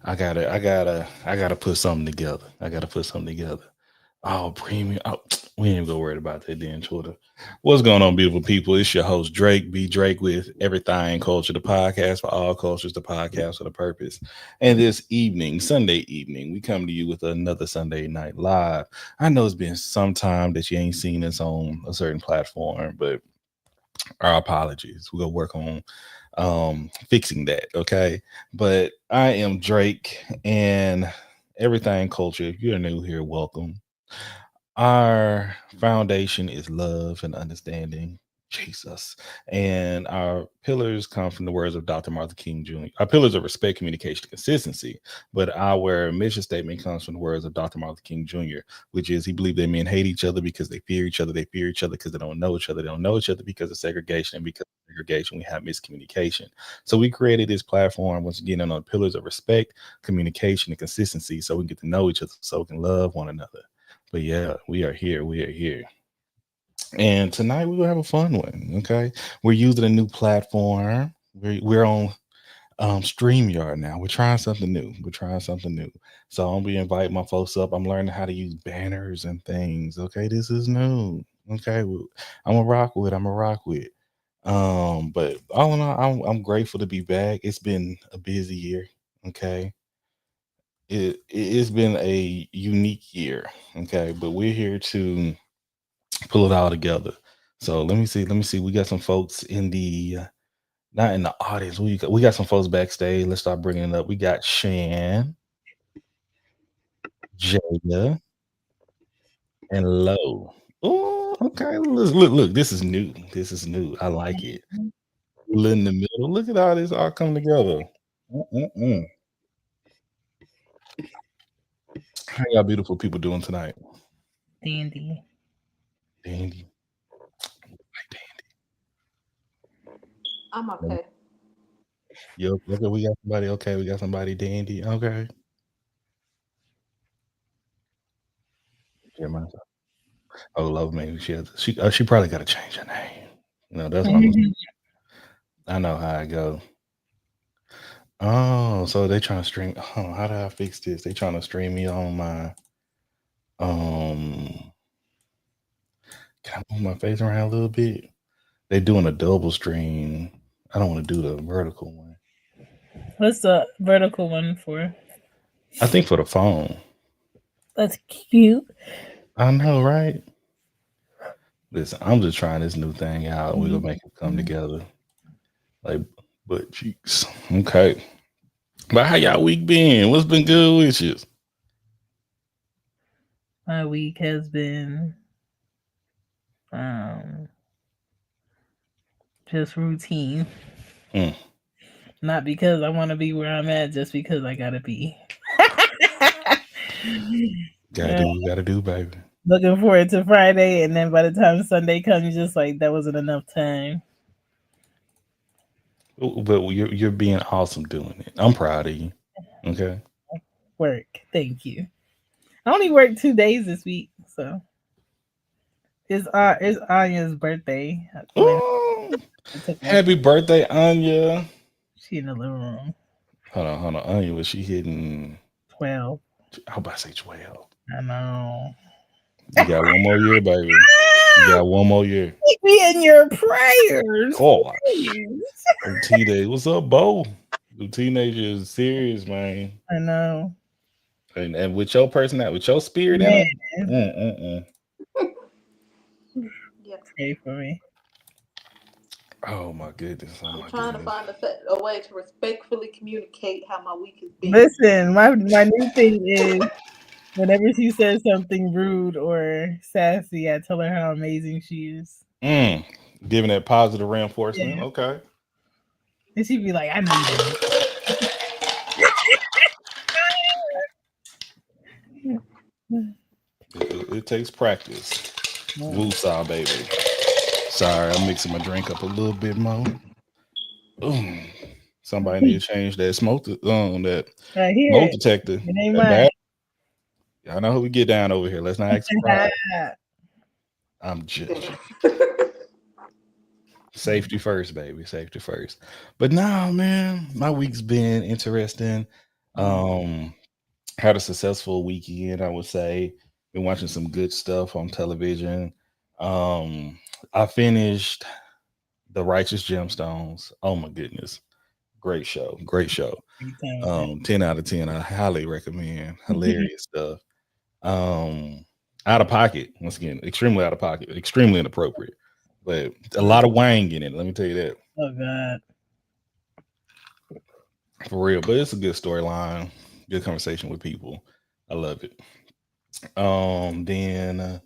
I gotta put something together. I gotta put something together. Oh, premium. Oh, we ain't gonna worry about that then, Twitter. What's going on, beautiful people? It's your host, Drake B. Drake with Everythang Culture, the podcast for all cultures, the podcast for the purpose. And this evening, Sunday evening, we come to you with another Sunday night live. I know it's been some time that you ain't seen us on a certain platform, but our apologies. We're gonna work on fixing that, okay? But I am Drake and Everything Culture. If you're new here, welcome. Our foundation is love and understanding. Jesus. And our pillars come from the words of Dr. Martin King Jr. Our pillars are respect, communication, and consistency. But our mission statement comes from the words of Dr. Martin King Jr., which is he believed that men hate each other because they fear each other. They fear each other because they don't know each other. They don't know each other because of segregation. And because of segregation, we have miscommunication. So we created this platform, once again, on the pillars of respect, communication, and consistency so we can get to know each other, so we can love one another. But yeah, we are here. We are here. And tonight we're gonna have a fun one. Okay. We're using a new platform. We're on StreamYard now. We're trying something new. We're trying something new. So I'm gonna be inviting my folks up. I'm learning how to use banners and things. Okay, this is new. Okay, I'm a rock with. I'm a rock with. But all in all, I'm grateful to be back. It's been a busy year. Okay, it's been a unique year. Okay, but we're here to pull it all together. So let me see. Let me see. We got some folks in the not in the audience. We got some folks backstage. Let's start bringing it up. We got Shan, Jada, and Lo. Oh, okay. Look. This is new. This is new. I like it. We're in the middle. Look at all this all come together. Mm-mm-mm. How y'all beautiful people doing tonight? Dandy. Dandy. Like I'm dandy. okay. Yo, okay, we got somebody. Okay, we got somebody dandy. Okay. Yeah, oh, love me. She probably got to change her name. That's what I'm. I know how I go. Oh, so they trying to stream. Oh, how do I fix this? They trying to stream me on my. Um, can I move my face around a little bit? They doing a double stream. I don't want to do the vertical one. What's the vertical one for? I think for the phone. That's cute. I know, right? Listen, I'm just trying this new thing out, and we're gonna make it come together. Like butt cheeks. Okay. But how y'all week been? What's been good with you? My week has been um just routine. Mm, Not because I want to be where I'm at, just because I gotta be. gotta Uh, do, gotta do, baby. Looking forward to Friday, and then by the time Sunday comes, you're just like that wasn't enough time. But you're being awesome doing it. I'm proud of you. Okay. Work. Thank you. I only worked 2 days this week, so it's Anya's birthday. I went Oh, and took my happy birthday, Anya. she in the living room. Hold on. Anya, was she hitting? 12. I was about to say 12. I know. You got one more year, baby. You got one more year. Keep me in your prayers, Gosh. please. Teenage. What's up, Bo? The teenager is serious, man. I know. And with your personality, with your spirit in Man, them. Mm-mm-mm. Yeah. pray for me. Oh my goodness. Oh I'm my trying to goodness. find a way to respectfully communicate how my week has been. Listen, my new thing is whenever she says something rude or sassy, I tell her how amazing she is. Mm. Giving that positive reinforcement. Yeah. Okay. And she'd be like, I know you don't. It takes practice. Mm. Woosah, baby. Sorry, I'm mixing my drink up a little bit more. Ooh. Somebody need to change that that I hear smoke it. detector. It ain't That mine. bad. Y'all know who we get down over here. Let's not act surprised. I'm just safety first, baby. Safety first. But now, man, my week's been interesting. Mm. Um, had a successful weekend, I would say. Been watching some good stuff on television. Um, I finished The Righteous Gemstones. Oh my goodness. Great show. Great show. Great time with that. 10 out of 10. I highly recommend. Hilarious stuff. Um, Out of pocket. Once again, extremely out of pocket, extremely inappropriate. But a Mm. lot of Wang in it. Let me tell you that Oh God. for real. But it's a good storyline, good conversation with people. I love it. Then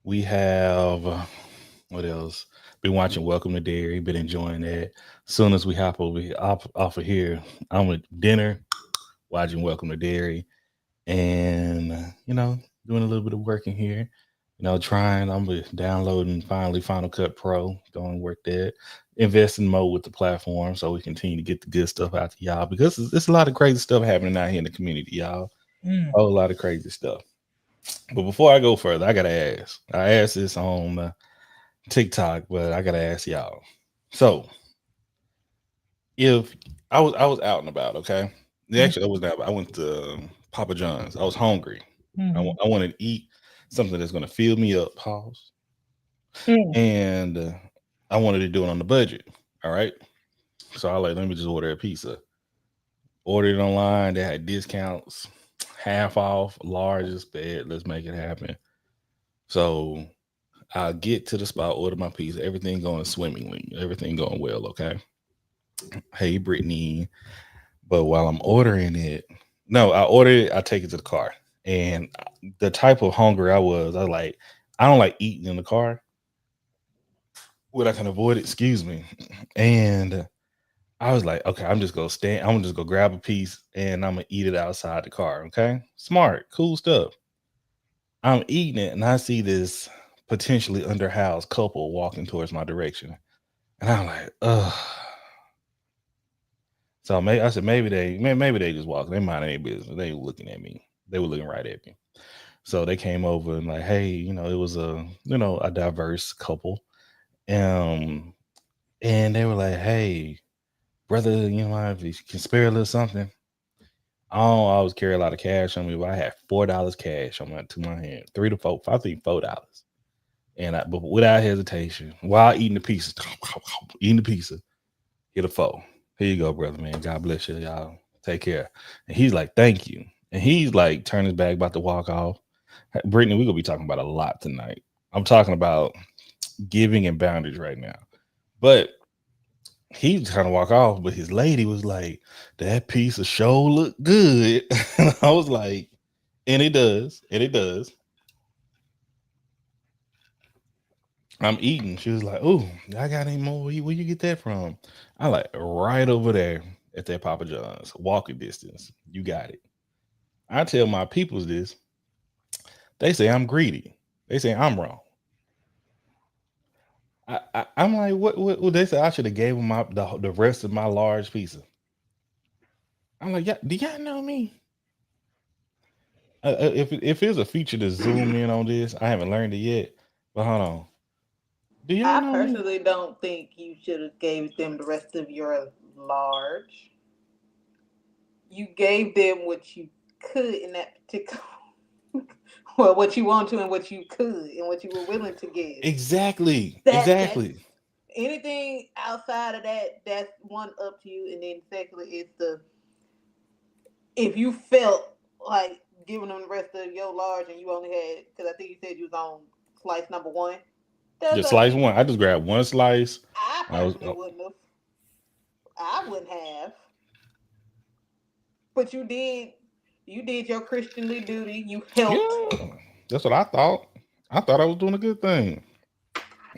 we have what else? Been watching Welcome to Dairy. Been enjoying that. Soon as we hop over off of here, I'm with dinner, watching Welcome to Dairy, and doing a little bit of work in here. Trying. I'm with downloading finally Final Cut Pro. Going to work that. Investing more with the platform so we continue to get the good stuff out to y'all because it's a lot of crazy stuff happening out here in the community, y'all. Mm. A whole lot of crazy stuff. But before I go further, I gotta ask. I asked this on TikTok, but I gotta ask y'all. So, if I was out and about, okay. Mm. Actually, I was not. I went to Papa John's. I was hungry. Mhm. I wanted to eat something that's gonna fill me up. Pause. Mm. And I wanted to do it on the budget. All right. So I like let me just order a pizza. Ordered it online. They had discounts, half off, largest bed. Let's make it happen. So I get to the spot, order my pizza, everything going swimmingly, everything going well. Okay. Hey, Brittany. But while I'm ordering it, no, I ordered it, I take it to the car. And the type of hunger I was like, I don't like eating in the car. What I can avoid it, excuse me. And I was like, okay, I'm gonna just go grab a piece and I'm gonna eat it outside the car. Okay. Smart, cool stuff. I'm eating it and I see this potentially underhoused couple walking towards my direction. And I'm like, ugh. So maybe I said maybe they just walking. They minding their business. They were looking at me. They were looking right at me. So they came over and like, hey, it was a diverse couple. Um, and they were like, hey, brother, if you can spare a little something. I don't always carry a lot of cash on me, but I had $4 cash on my hand, 3 to 4, I think $4. And but without hesitation, while eating the pizza, eating the pizza, hit a four. Here you go, brother, man. God bless you, y'all. Take care. And he's like, thank you. And he's like, turn his back, about to walk off. Brittany, we're gonna be talking about a lot tonight. I'm talking about giving and boundaries right now. But he's trying to walk off, but his lady was like, that piece of show look good. And I was like, and it does, and it does. I'm eating. She was like, "Oh, I got any more? Where you get that from?" I like right over there at that Papa John's, walking distance. You got it. I tell my peoples this. They say I'm greedy. They say I'm wrong. I'm like, what? They say I should have gave them the rest of my large pizza. I'm like, yeah, do y'all know me? If there's a feature to zoom in on this, I haven't learned it yet. But hold on, do y'all I know me? personally don't think you should have gave them the rest of your large. You gave them what you could in that particular well, what you want to and what you could and what you were willing to give. Exactly, That's exactly. anything outside of that, that's one up to you. And then secondly, it's the if you felt like giving them the rest of your large and you only had because I think you said you was on slice number one. That's Just up to slice you. one. I just grabbed one slice. I I was, personally wouldn't have. I wouldn't have. But you did. You did your Christianly duty. You helped. yeah, that's what I thought. I thought I was doing a good thing,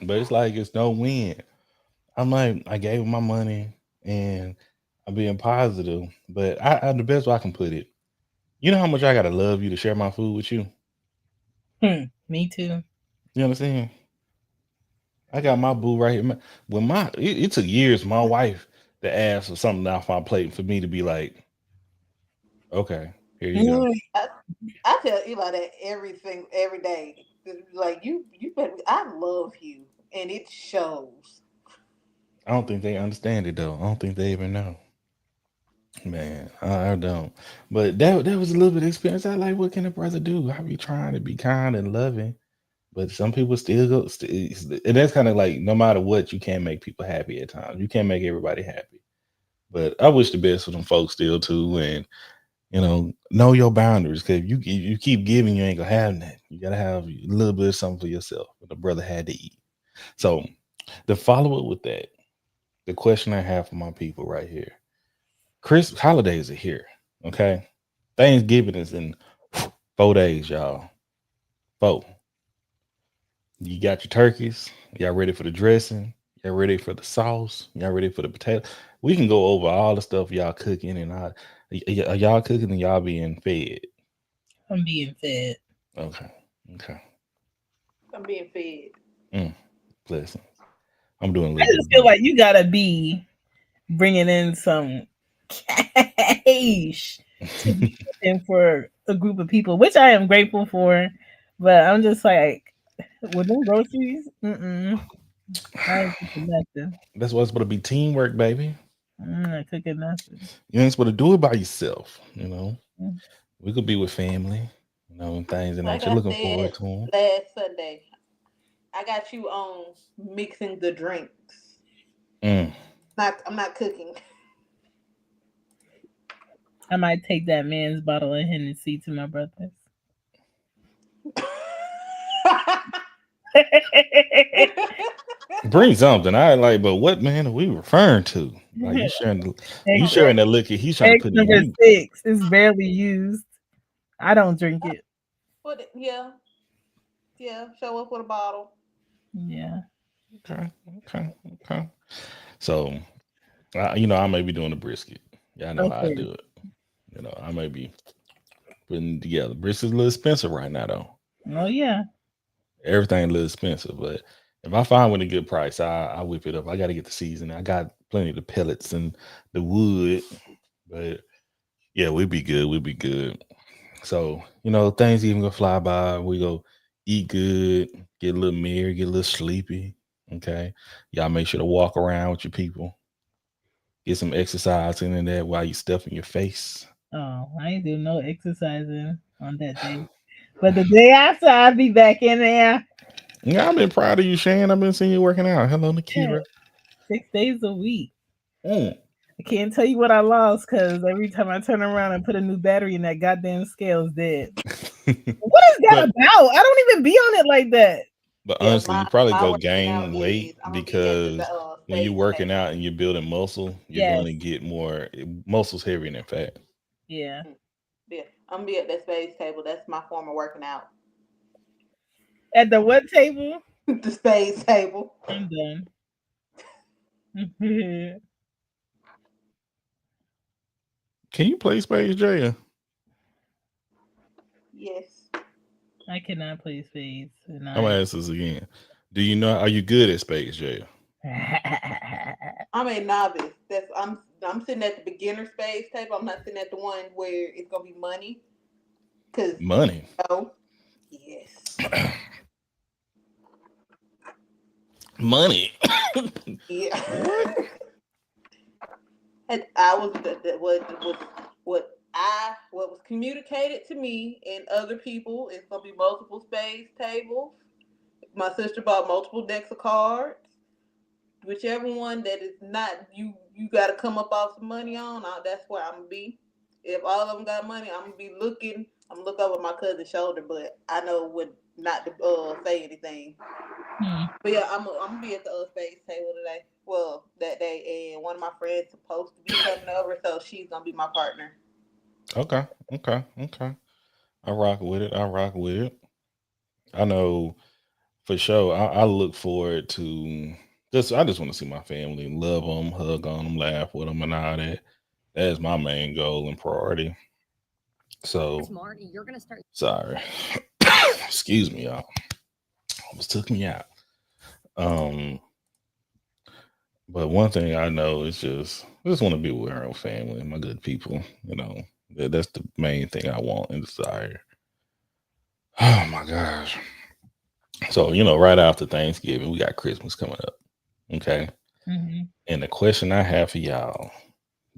but it's like it's no win. I'm like, I gave him my money and I'm being positive, but I the best way I can put it. You know how much I gotta love you to share my food with you. Me too. You understand? I got my boo right here. When it took years for my wife to ask for something off my plate for me to be like, okay, here you go. Mm. I, I tell Eli that everything every day. Like you better. I love you, and it shows. I don't think they understand it though. I don't think they even know. Man, I don't. But that was a little bit of experience. I like, what can a brother do? I be trying to be kind and loving, but some people still go. And that's kind of like, no matter what, you can't make people happy at times. You can't make everybody happy. But I wish the best for them folks still too, and know your boundaries. Cause you keep giving, you ain't gonna have nothing. You gotta have a little bit of something for yourself. But the brother had to eat. So the follow up with that, the question I have for my people right here: Christmas holidays are here. Okay, Thanksgiving is in 4 days, y'all. Four. You got your turkeys. Y'all ready for the dressing? Y'all ready for the sauce? Y'all ready for the potato? We can go over all the stuff y'all cooking and all. Are y'all cooking and y'all being fed? I'm being fed. Okay. Okay. I'm being fed. Mm, blessings. I'm doing a I little bit just of feel both. like you gotta be bringing in some cash to be cooking for a group of people, which I am grateful for. But I'm just like, with them groceries, I ain't cooking nothing. That's what's supposed to be teamwork, baby. I'm not cooking nothing. You ain't supposed to do it by yourself. Mm. We could be with family, and things of Like nature. I Looking forward said to them. last Sunday, I got you on mixing the drinks. Mm. Not I'm not cooking. I might take that man's bottle of Hennessy to my brother's. Bring something. I like, but what man are we referring to? Like, X, you sharing that liquor? He's trying to X put it in number you. 6 is barely used. I don't drink it. But yeah, yeah. Show up with a bottle. Yeah. Okay, okay, okay. So, I may be doing a brisket. Yeah, I know how I Okay. do it. I may be putting it together. Brisket's a little expensive right now, though. Oh yeah. Everything a little expensive, but if I find one a good price, I whip it up. I got to get the seasoning. I got plenty of the pellets and the wood, but yeah, we'd be good. We'd be good. So, things even gonna fly by. We go eat good, get a little merry, get a little sleepy. Okay. Y'all make sure to walk around with your people. Get some exercise in there while you stuffing your face. Oh, I ain't do no exercising on that day. But the day after, I'll be back in there. Yeah, I've been proud of you, Shane. I've been seeing you working out. Hello, Yeah, Nikira. 6 days a week. Mm. I can't tell you what I lost because every time I turn around and put a new battery in that goddamn scale is dead. What is that but about? I don't even be on it like that. but Yeah, honestly, you probably my go working out gain weight is I'm gonna be at the because when you're space working table. out and you're building muscle, you're going Yes. to get more muscles heavier than fat. Yeah. Mm, yeah, I'm gonna be at that space table. That's my form of working out. At the what table? The space table. I'm done. Can you play Space Jay? Yes, I cannot play spades. And I'm I. gonna ask this again. Do you know? Are you good at Space Jay? I'm a novice. I'm sitting at the beginner space table. I'm not sitting at the one where it's gonna be money. Cause Money. no, yes, Money. yeah. What? And I was what was communicated to me and other people. It's gonna be multiple space tables. My sister bought multiple decks of cards. Whichever one that is not you got to come up off some money on. That's where I'm gonna be. If all of them got money, I'm gonna be looking. I'm gonna look over my cousin's shoulder, but I know what not to say anything. Hmm. But yeah, I'm gonna be at the space table today. Well, that day, and one of my friends supposed to be coming over, so she's gonna be my partner. Okay. Okay. Okay. I rock with it. I rock with it. I know for sure. I look forward to just. I just want to see my family, love them, hug on them, laugh with them, and all that. That is my main goal and priority. So sorry. Excuse me, y'all. Almost took me out. Um, but one thing I know is I just want to be with our own family, my good people. That's the main thing I want and desire. Oh my gosh. So, right after Thanksgiving, we got Christmas coming up. Okay. Hmm. And the question I have for y'all,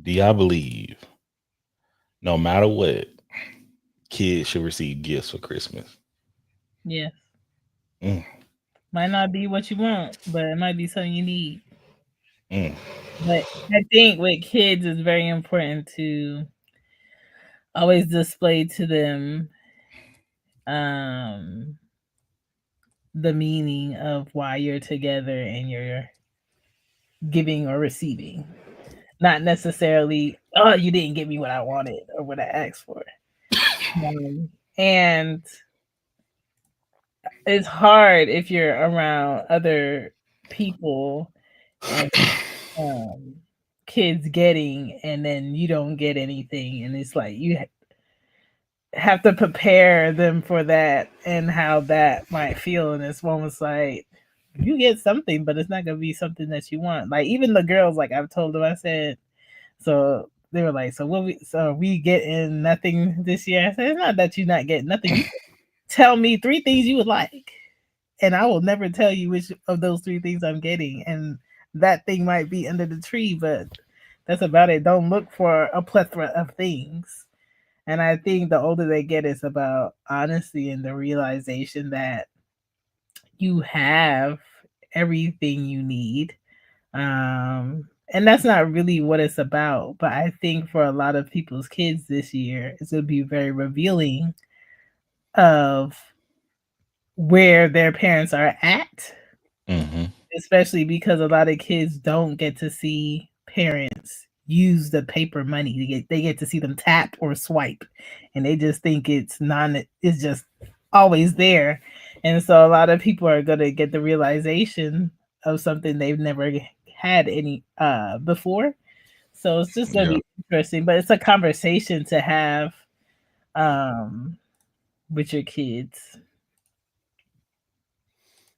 do y'all believe No matter what, kids should receive gifts for Christmas. Yes. Mm, Might not be what you want, but it might be something you need. mm. But I think with kids, it's very important to always display to them um, the meaning of why you're together and you're giving or receiving. Not necessarily, oh, you didn't give me what I wanted or what I asked for. And it's hard if you're around other people and um, kids getting, and then you don't get anything, and it's like you have to prepare them for that and how that might feel. And it's almost like you get something, but it's not gonna be something that you want. Like even the girls, like I've told them, I said, so they were like, so what we so we getting nothing this year? I said, it's not that you not getting nothing. You tell me three things you would like, and I will never tell you which of those three things I'm getting. And that thing might be under the tree, but that's about it. Don't look for a plethora of things. And I think the older they get, it's about honesty and the realization that you have everything you need. And that's not really what it's about. But I think for a lot of people's kids this year, it's going to be very revealing of where their parents are at, Hmm. especially because a lot of kids don't get to see parents use the paper money. They get to see them tap or swipe, and they just think it's just always there. And so a lot of people are gonna get the realization of something they've never had any before. So it's just gonna Yeah. be interesting, but it's a conversation to have um with your kids.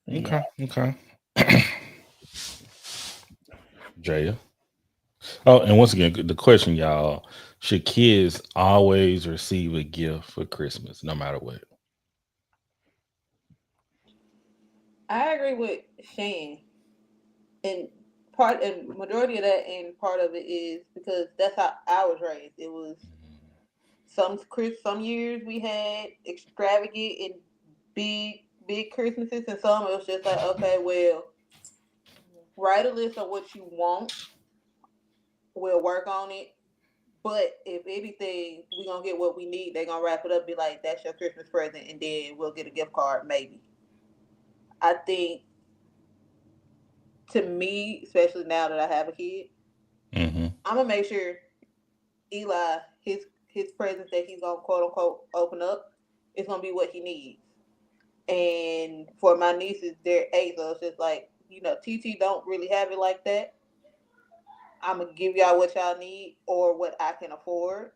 But yeah. Okay. Okay. Jaya. Oh, and once again, the question, y'all: should kids always receive a gift for Christmas, no matter what? I agree with Shane, and part and majority of that, and part of it is because that's how I was raised. It was some years we had extravagant and big Christmases, and some it was just like, okay, well, write a list of what you want. We'll work on it. But if anything, we gonna get what we need. They gonna wrap it up, be like, "That's your Christmas present," and then we'll get a gift card, maybe. I think, to me, especially now that I have a kid, Hmm. I'm gonna make sure Eli his presents that he's gonna quote unquote open up is gonna be what he needs. And for my nieces, they're 8, so it's just like, TT don't really have it like that. I'm gonna give y'all what y'all need or what I can afford,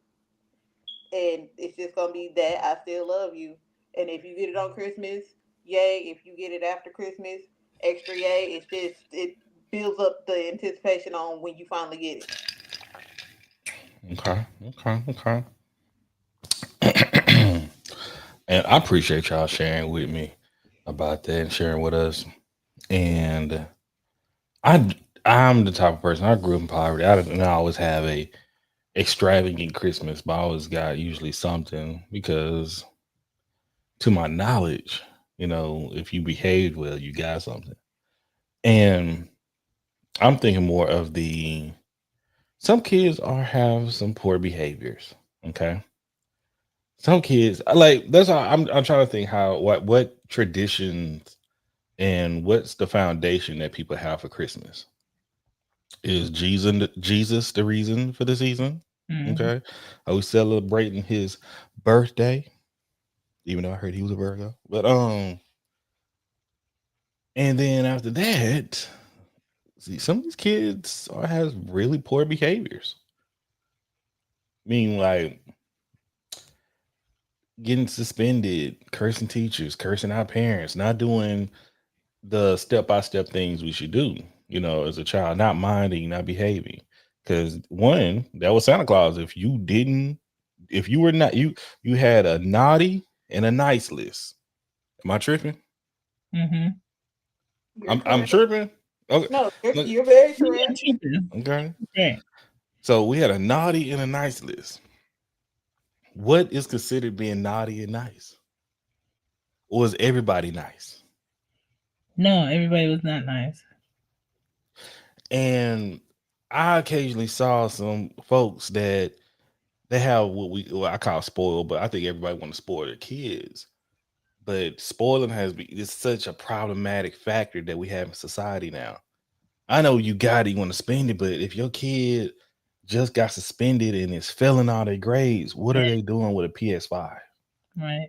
and it's just gonna be that I still love you. And if you get it on Christmas, yay. If you get it after Christmas, extra yay. It's just it builds up the anticipation on when you finally get it. Okay. Okay. Okay. And I appreciate y'all sharing with me about that and sharing with us. And I, I'm the type of person. I grew up in poverty. I didn't always have a extravagant Christmas, but I always got usually something because, to my knowledge, if you behaved well, you got something. And I'm thinking more of the some kids are have some poor behaviors. Okay, some kids like that's how I'm trying to think how what traditions and what's the foundation that people have for Christmas. Is Jesus the reason for the season? Mhm. Okay, are we celebrating his birthday? Even though I heard he was a Virgo, but and then after that, see, some of these kids are has really poor behaviors. Meaning, like getting suspended, cursing teachers, cursing our parents, not doing the step by step things we should do. As a child, not minding, not behaving. Because one, that was Santa Claus. If you were not you had a naughty and a nice list. Am I tripping? Mhm. You're I'm correct. tripping. Okay. No, you're, Look, you're very You're not correct. tripping. okay. Right. So we had a naughty and a nice list. What is considered being naughty and nice? Or is everybody nice? No, everybody was not nice. And I occasionally saw some folks that they have what I call spoiled, but I think everybody want to spoil their kids. But spoiling is such a problematic factor that we have in society now. I know you want to spend it, but if your kid just got suspended and is failing all their grades, what are they doing with a PS5? Right.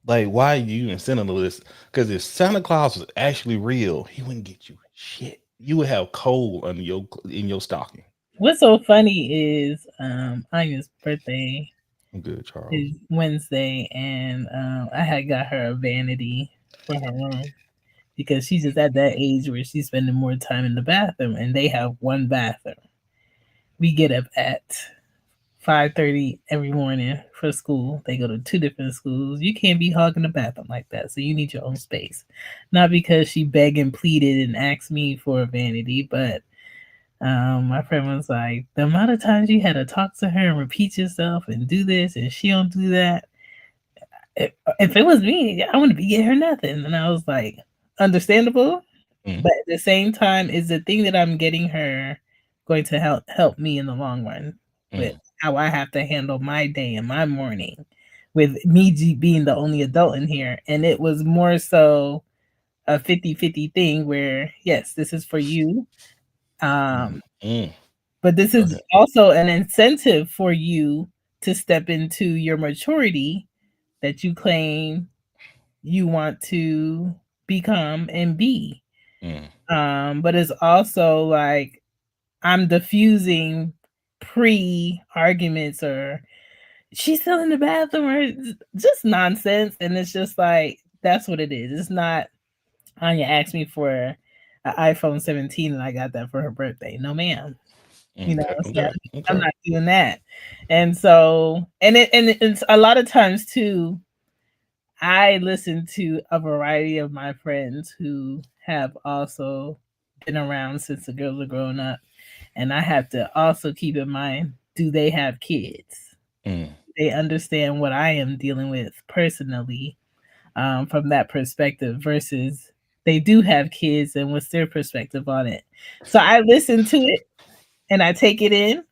Like, why are you incenting this? Because if Santa Claus was actually real, he wouldn't get you shit. You would have coal under your stocking. What's so funny is Anya's birthday I'm good, Charles. is Wednesday, and I had got her a vanity for her room because she's just at that age where she's spending more time in the bathroom, and they have one bathroom. We get up at 5:30 every morning for school. They go to two different schools. You can't be hogging the bathroom like that, so you need your own space. Not because she begged and pleaded and asked me for a vanity, but my friend was like, the amount of times you had to talk to her and repeat yourself and do this and she don't do that. If it was me, I wouldn't be getting her nothing. And I was like, understandable, Mm, but at the same time, is the thing that I'm getting her going to help me in the long run with mm, how I have to handle my day and my morning, with me being the only adult in here. And it was more so a 50-50 thing where yes, this is for you. Um, mm. but this Go is ahead. also an incentive for you to step into your maturity that you claim you want to become and be. Mm, But it's also like I'm diffusing pre arguments or she's still in the bathroom or just nonsense. And it's just like, that's what it is. It's not Anya asked me for an iPhone 17 and I got that for her birthday. No, ma'am. You know, okay. so Okay. I'm Okay. not doing that. And so, it's a lot of times too, I listen to a variety of my friends who have also been around since the girls are growing up. And I have to also keep in mind, do they have kids? Mm, They understand what I am dealing with personally, from that perspective versus they do have kids and what's their perspective on it. So I listen to it and I take it in,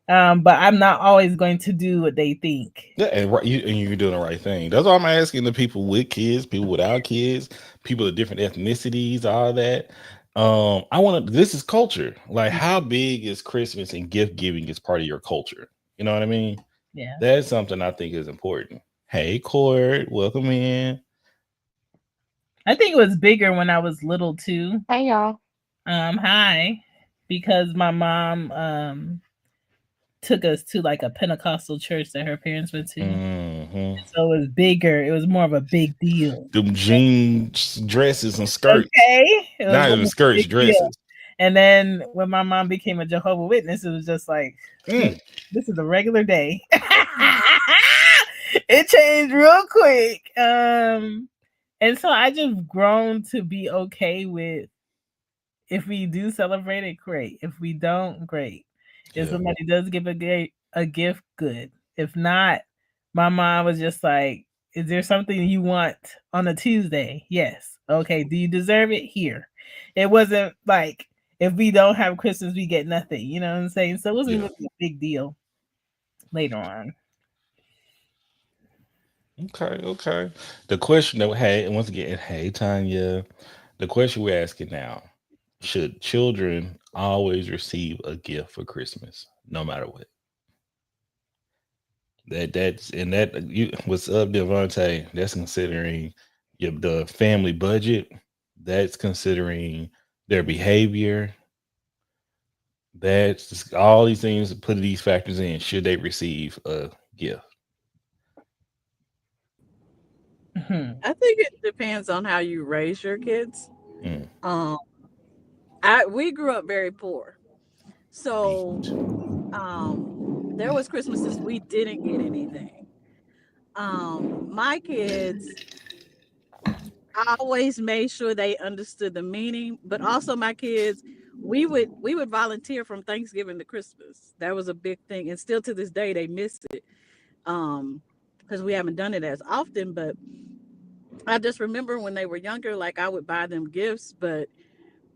but I'm not always going to do what they think. yeah, and you're doing the right thing. That's why I'm asking the people with kids, people without kids, people of different ethnicities, all that. I want to. This is culture. Like, how big is Christmas and gift giving is part of your culture? You know what I mean? Yeah. That's something I think is important. Hey, Court, welcome in. I think it was bigger when I was little too. Hey y'all. Hi. Because my mom took us to like a Pentecostal church that her parents went to. Hmm. So it was bigger. It was more of a big deal. Them jeans, dresses, and skirts. Okay. It was Not more even of a skirts, big deal. dresses. And then when my mom became a Jehovah Witness, it was just like, Mm, this is a regular day. It changed real quick. And so I just grown to be okay with, if we do celebrate it, great. If we don't, great. If yeah, somebody does give a gift, good. If not, my mom was just like, is there something you want on a Tuesday? Yes. Okay. Do you deserve it? Here. It wasn't like, if we don't have Christmas, we get nothing. You know what I'm saying? So it wasn't yeah. really a big deal later on. Okay, okay. The question that hey, and once again, hey Tanya, the question we're asking now: should children always receive a gift for Christmas, no matter what? That's and that you what's up, Devontae? That's considering the family budget. That's considering their behavior. That's just all these things. Put these factors in. Should they receive a gift? Mhm. I think it depends on how you raise your kids. Mm, Um, I we grew up very poor, so beat. there was Christmases we didn't get anything. My kids, I always made sure they understood the meaning, but also my kids, we would volunteer from Thanksgiving to Christmas. That was a big thing, and still to this day they miss it. Um, because we haven't done it as often. But I just remember when they were younger, like I would buy them gifts, but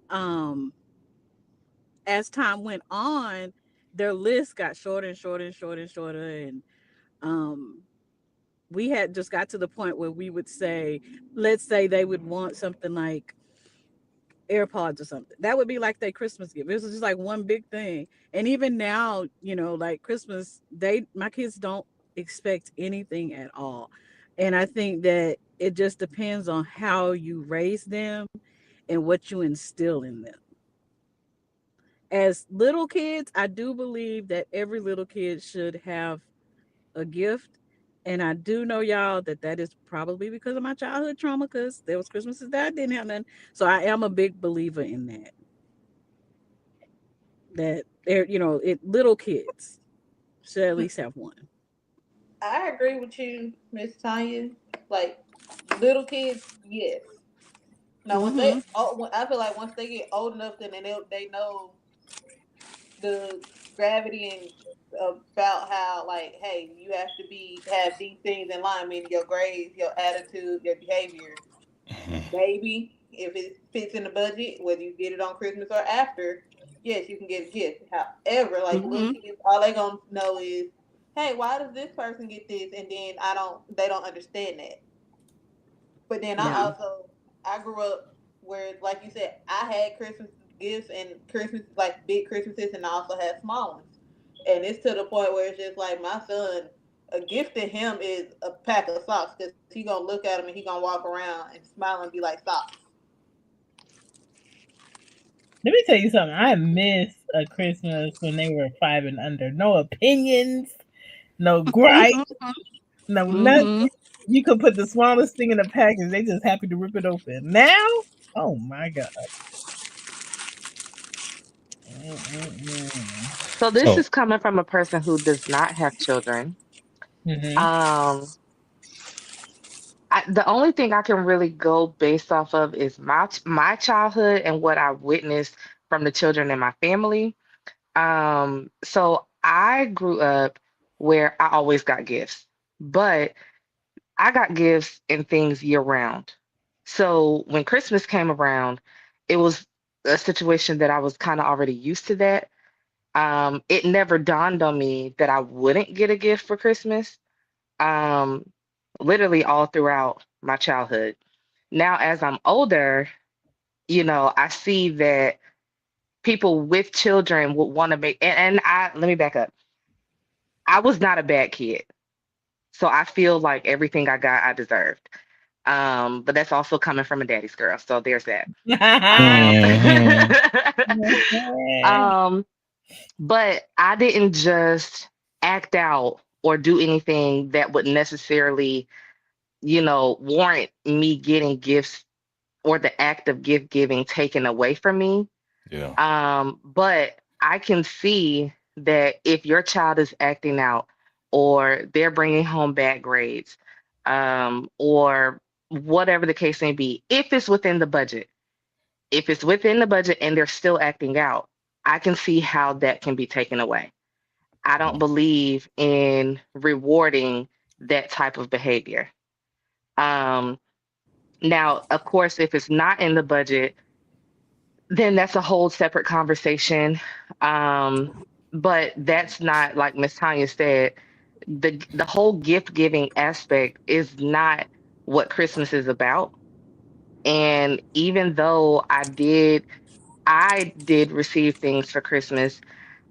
um, as time went on, their list got shorter and shorter and shorter and shorter, and um, we had just got to the point where we would say, let's say they would want something like AirPods or something. That would be like their Christmas gift. It was just like one big thing. And even now, like Christmas, my kids don't expect anything at all. And I think that it just depends on how you raise them and what you instill in them. As little kids, I do believe that every little kid should have a gift. And I do know, y'all, that is probably because of my childhood trauma, because there was Christmases that I didn't have none. So I am a big believer in that. That little kids should at least have one. I agree with you, Miss Tanya. Like little kids, yes. Now, Mm-hmm. I feel like once they get old enough, then they know the gravity and about how, like, hey, you have to have these things in line, meaning your grades, your attitude, your behavior. Mhm. Maybe if it fits in the budget, whether you get it on Christmas or after, yes, you can get a gift. However, like little Mm-hmm. kids, all they gonna know is, hey, why does this person get this, and then they don't understand that. But then Yeah. I grew up where, like you said, I had Christmas gifts and Christmas, like big Christmases, and I also had small ones. And it's to the point where it's just like my son, a gift to him is a pack of socks, because he gonna look at them and he gonna walk around and smile and be like socks. Let me tell you something. I miss a Christmas when they were 5 and under. No opinions, no gripe, Mm-hmm. no nothing. Mm-hmm. You could put the smallest thing in a package. They just happy to rip it open. Now, oh my god. Mm-mm-mm. So this So is coming from a person who does not have children. Mhm. Um, the only thing I can really go based off of is my childhood and what I witnessed from the children in my family. So I grew up where I always got gifts, but I got gifts and things year round. So when Christmas came around, it was a situation that I was kind of already used to that. It never dawned on me that I wouldn't get a gift for Christmas. Um, Literally all throughout my childhood. Now, as I'm older, I see that people with children would want to make, and let me back up. I was not a bad kid. So I feel like everything I got, I deserved. But that's also coming from a daddy's girl. So there's that. Um, mhm. um, but I didn't just act out or do anything that would necessarily, warrant me getting gifts or the act of gift giving taken away from me. Yeah. But I can see that if your child is acting out or they're bringing home bad grades, or whatever the case may be, if it's within the budget and they're still acting out, I can see how that can be taken away. I don't believe in rewarding that type of behavior. Um, Now, of course, if it's not in the budget, then that's a whole separate conversation. Um, but that's not like Miss Tanya said, the whole gift giving aspect is not what Christmas is about. And even though I did receive things for Christmas,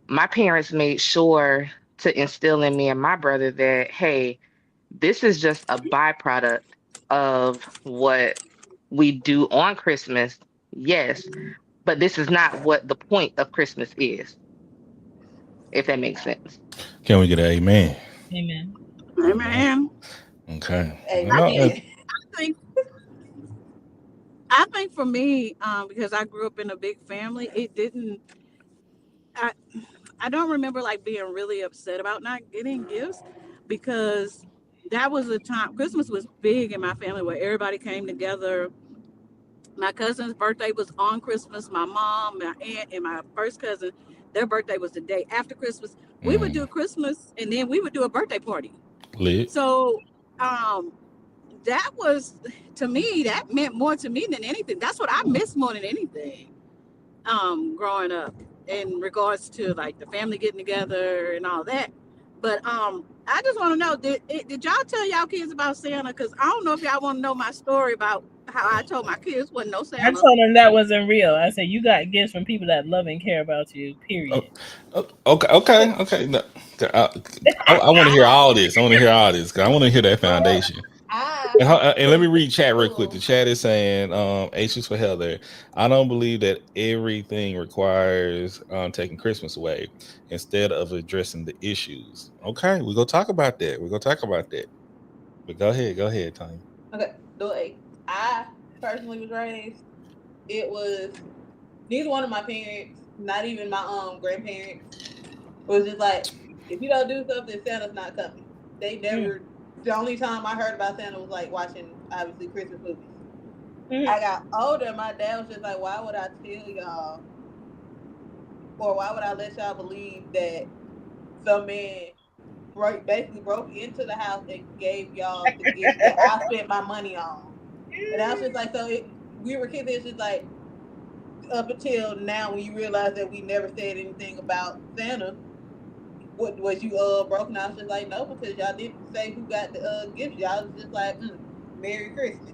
my parents made sure to instill in me and my brother that, hey, this is just a byproduct of what we do on Christmas. Yes, but this is not what the point of Christmas is, if that makes sense. Can we get an amen? Amen. Amen. Amen. Okay. Amen. I think I think for me, because I grew up in a big family, it didn't. I I don't remember like being really upset about not getting gifts, because that was a time Christmas was big in my family where everybody came together. My cousin's birthday was on Christmas. My mom, my aunt, and my first cousin, their birthday was the day after Christmas. We would Mm, do Christmas and then we would do a birthday party. lit. So um, that was, to me, that meant more to me than anything. That's what I miss more than anything, growing up, in regards to like the family getting together and all that. But I just want to know, did y'all tell y'all kids about Santa? Because I don't know if y'all want to know my story about how I told my kids wasn't no I Santa. told them that wasn't real. I said you got gifts from people that love and care about you. Oh, Period. okay, okay, okay. No, I want to hear all this. I want to hear all this. 'Cause I want to hear that But foundation. I And let me went to read chat real quick. The school. chat is saying, H is for Heather. I don't believe that everything requires taking Christmas away instead of addressing the issues. Okay, we're gonna talk about that. We're gonna talk about that. But go ahead, Tony. Okay, the way I personally was raised, it was neither one of my parents, not even my grandparents, was just like, if you don't do something, Santa's not coming. They Mm, never. The only time I heard about Santa was like watching obviously Christmas movies. mm, I got older, my dad was just like, why would I tell y'all, or why would I let y'all believe that some man basically broke into the house and gave y'all the gifts that I spent my money on? And I was just like, so we were kids. It's just like up until now, when you realize that we never said anything about Santa, what was you broken? I was just like, no, because y'all didn't say who got the gifts. Y'all was just like, Merry Christmas.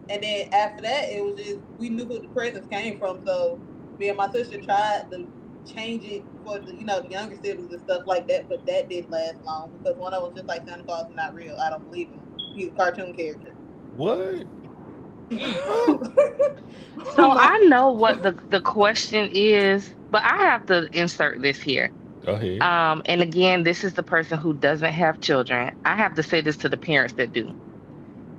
And then after that, it was just we knew who the presents came from. So me and my sister tried to change it for the younger siblings and stuff like that, but that didn't last long because one of them was just like Santa Claus is not real. I don't believe him. He's a cartoon character. What? mm. What? So My I know what the question is, but I have to insert this here. Go ahead. And again, this is the person who doesn't have children. I have to say this to the parents that do.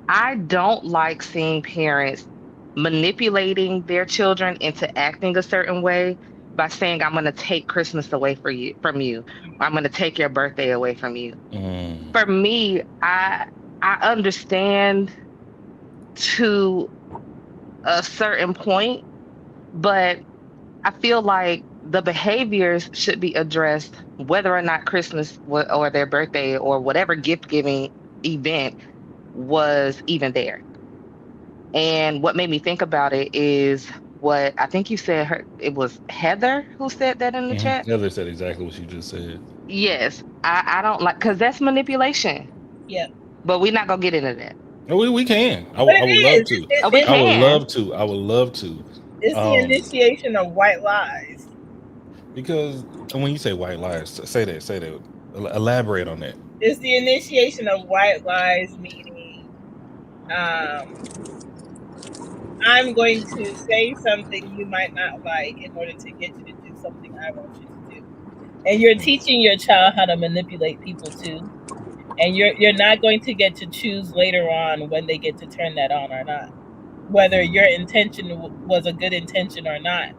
I don't like seeing parents manipulating their children into acting a certain way by saying, I'm going to take Christmas away from you, or I'm going to take your birthday away from you. Mm. For me, I understand to a certain point, but I feel like the behaviors should be addressed whether or not or their birthday or whatever gift giving event was even there. And what made me think about it is what I think you said, it was Heather who said that in the chat. Heather said exactly what you just said. Yes, I don't like, because that's manipulation, Yeah, but we're not gonna get into that. No, we can. but I it would is. love to. Oh, we I would can. love to. I would love to. It's the Um, initiation of white lies. because when you say white lies, say that. Elaborate on that. It's the initiation of white lies, meaning um, I'm going to say something you might not like in order to get you to do something I want you to do. And you're Mm, teaching your child how to manipulate people too. And you're not going to get to choose later on when they get to turn that on or not, whether your mm, intention was a good intention or not,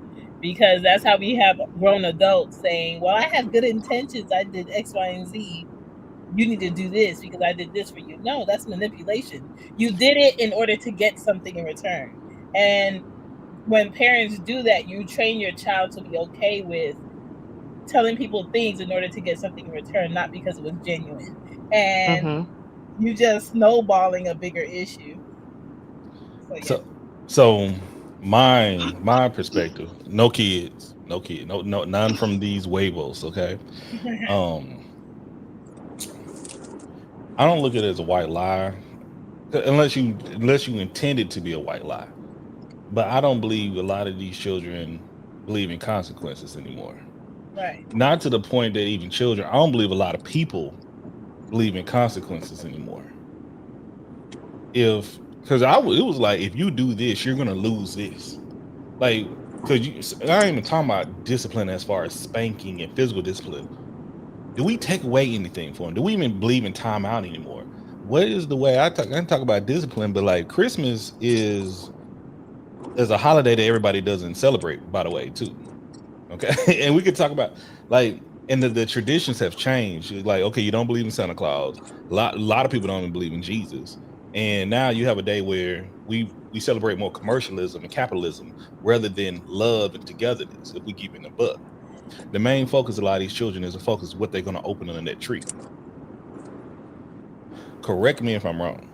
because that's how we have grown adults saying, well, I had good intentions, I did X, Y, and Z, you need to do this because I did this for you. No, that's manipulation. You did it in order to get something in return. And when parents do that, you train your child to be okay with telling people things in order to get something in return, not because it was genuine. And Hmm. you just snowballing a bigger issue. So yeah. So, so my perspective. No kids. No kid. No none from these Wavos. Okay. Um, I don't look at it as a white lie unless you intend it to be a white lie. But I don't believe a lot of these children believe in consequences anymore. Right. Not to the point that even children. I don't believe a lot of people believe in consequences anymore. If because it was like if you do this, you're gonna lose this. Like because I ain't even talking about discipline as far as spanking and physical discipline. Do we take away anything from them? Do we even believe in timeout anymore? What is the way I can talk about discipline, but like Christmas is a holiday that everybody doesn't celebrate, by the way, too. Okay. And we could talk about like and the traditions have changed. Like, okay, you don't believe in Santa Claus. A lot of people don't even believe in Jesus. And now you have a day where we celebrate more commercialism and capitalism rather than love and togetherness. If we keep it in a buck, the main focus of a lot of these children is a focus what they're going to open under that tree. Correct me if I'm wrong.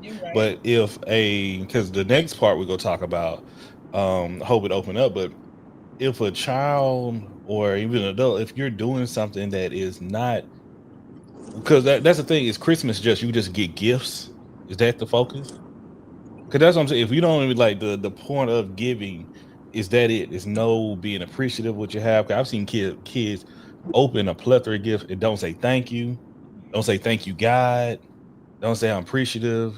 You're right. But if a because the next part we're gonna talk about, hope it open up. But if a child or even an adult, if you're doing something that is not because that's the thing is Christmas just you just get gifts. Is that the focus? Because that's what I'm saying. If you don't even like the point of giving, is that it? It's no being appreciative of what you have. 'Cause I've seen kids open a plethora of gifts and don't say thank you, don't say thank you, God, don't say I'm appreciative,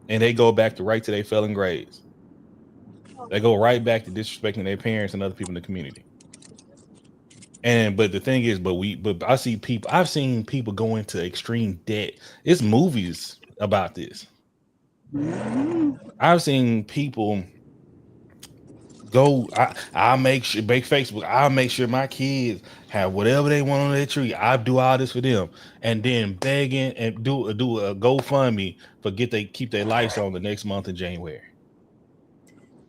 and they go back to right to their failing grades. They go right back to disrespecting their parents and other people in the community. And but the thing is, but I see people. I've seen people go into extreme debt. It's movies about this. I've seen people go. I make sure make Facebook. I'll make sure my kids have whatever they want on their tree. I do all this for them, and then begging and do a GoFundMe for get they keep their lights on the next month in January.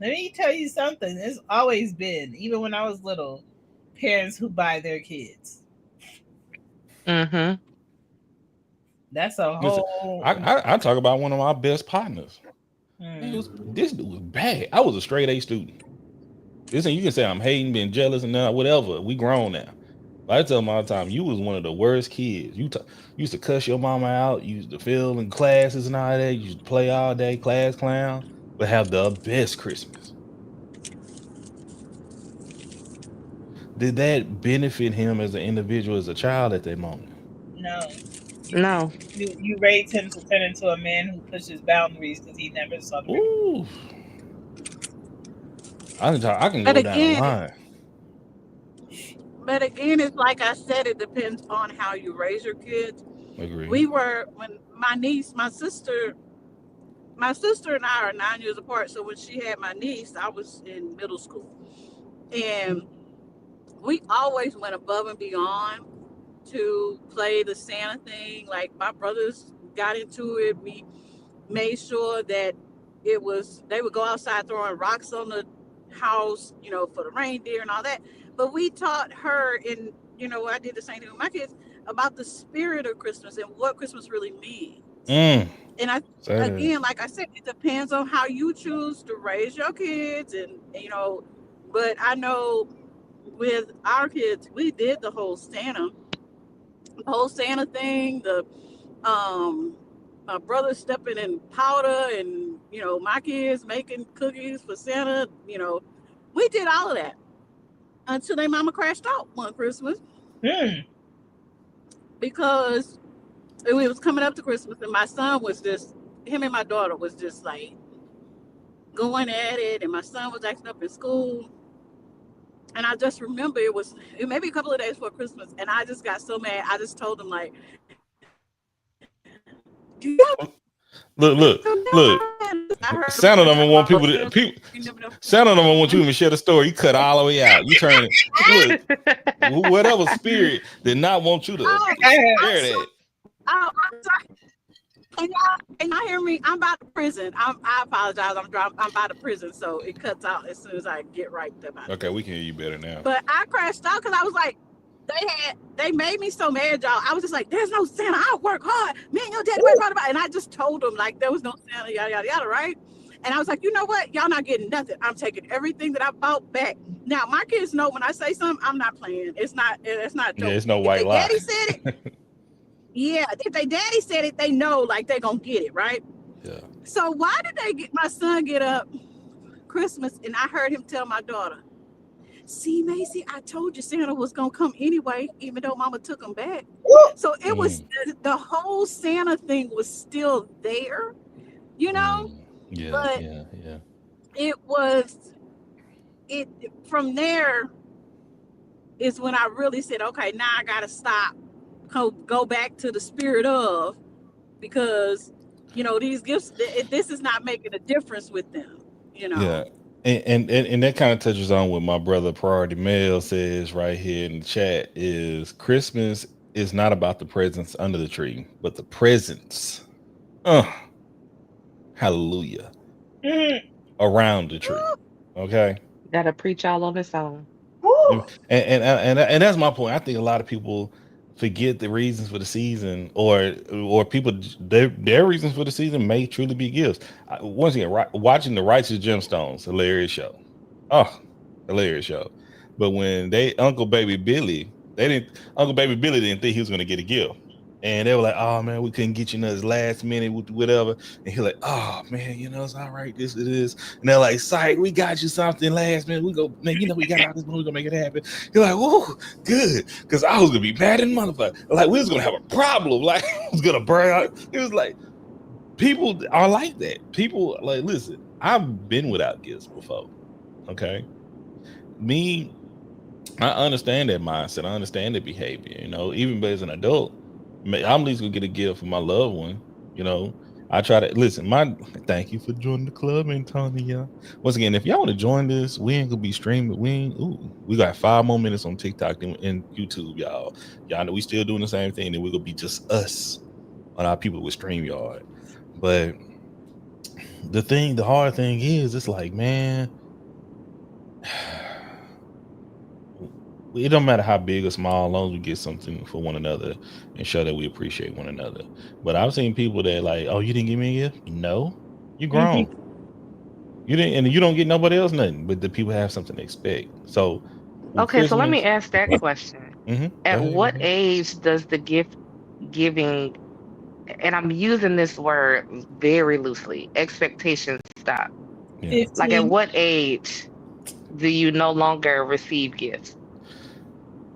Let me tell you something. It's always been, even when I was little, parents who buy their kids. Mm-hmm. That's a Listen, whole. I talk about one of my best partners. Man, Mm, this dude was bad. I was a straight A student. Listen, you can say I'm hating, being jealous, and now whatever. We grown now. But I tell them all the time, you was one of the worst kids. Used to cuss your mama out. You used to fail in classes and all that. You used to play all day, class clown, but have the best Christmas. Did that benefit him as an individual, as a child at that moment? no. You, No. you raised him to turn into a man who pushes boundaries because he never saw the. Ooh, I can But go down the again, line. it's like I said, it depends on how you raise your kids. Agree. We were when my niece, my sister and I are 9 years apart. So when she had my niece, I was in middle school, and we always went above and beyond to play the Santa thing. Like my brothers got into it. We made sure that it was they would go outside throwing rocks on the house, for the reindeer and all that. But we taught her, and I did the same thing with my kids about the spirit of Christmas and what Christmas really means. Mm, And I say that. again, like I said, it depends on how you choose to raise your kids, and But I know with our kids, we did the whole Santa thing. Um, my brother stepping in powder, and my kids making cookies for Santa. We did all of that until their mama crashed out one Christmas Hmm. because it was coming up to Christmas, and my son was just him and my daughter was just like going at it, and my son was acting up in school. And I just remember it maybe a couple of days before Christmas, and I just got so mad. I just told him like, "Do you have a gun?" Look, I look, heard him say look. something about Santa Santa Claus. don't You want never people know. to people. Santa don't want you to even share the story. You cut all the way out. You turn it. Look, whatever spirit did not want you Oh, to I'm share so. that. Oh, I'm sorry. Can y'all hear me? I'm about to prison. I apologize. I'm about to prison, so it cuts out as soon as I get right there about the Okay, we prison. can hear you better now. But I crashed out because I was like, they made me so mad, y'all. I was just like, there's no Santa. I work hard. Me and your daddy work hard about it. And I just told them like there was no Santa, yada yada yada, right? And I was like, you know what? Y'all not getting nothing. I'm taking everything that I bought back. Now my kids know when I say something, I'm not playing. It's not a Yeah, joke. it's no If white they lie. daddy said it, yeah. If they daddy said it, they know like they gonna get it, right? Yeah. So why did my son get up Christmas and I heard him tell my daughter, see, Macy, I told you Santa was gonna come anyway, even though Mama took him back. So it was Mm, the whole Santa thing was still there, you know, mm. Yeah, but yeah, yeah. it was it from there is when I really said, okay, now I gotta stop, go back to the spirit of because these gifts, this is not making a difference with them, you know. Yeah. And that kind of touches on what my brother Priority Mail says right here in the chat is Christmas is not about the presents under the tree, but the presents. Uh, Hallelujah. Mhm. Around the tree. Okay. Gotta preach all on its own. And, Woo! and that's my point. I think a lot of people forget the reasons for the season, or people their reasons for the season may truly be gifts. Once again, watching the Righteous Gemstones, hilarious show. Oh, hilarious show. But when Uncle Baby Billy, they didn't Uncle Baby Billy didn't think he was gonna get a gift. And they were like, "Oh man, we couldn't get you this last minute, whatever." And he's like, "Oh man, it's all right. This it is." And they're like, "Psych, we got you something last minute. We go, man. We got all this money. We gonna make it happen." You're like, "Whoa, good," because I was gonna be mad in motherfucker. Like we was gonna have a problem. Like I was gonna burn out. It was like people are like that. People like, listen. I've been without gifts before. Okay, me, I understand that mindset. I understand that behavior. Even as an adult, I'm at least gonna get a gift for my loved one. You know, I try to listen. Thank you for joining the club, Antonia. Once again, if y'all want to join this, we ain't gonna be streaming. We got 5 more minutes on TikTok and YouTube, y'all. Y'all know we still doing the same thing, and we're gonna be just us on our people with StreamYard. But the hard thing is, it's like, man. It don't matter how big or small, as long as we get something for one another and show that we appreciate one another. But I've seen people that like, oh, you didn't give me a gift? No, you grown. You didn't, and you don't get nobody else nothing. But the people have something to expect. So with Okay, so let me Christmas, ask that question. go At ahead, go what ahead. age does the gift giving, and I'm using this word very loosely, expectations stop? Yeah, Like, at 15. what age do you no longer receive gifts?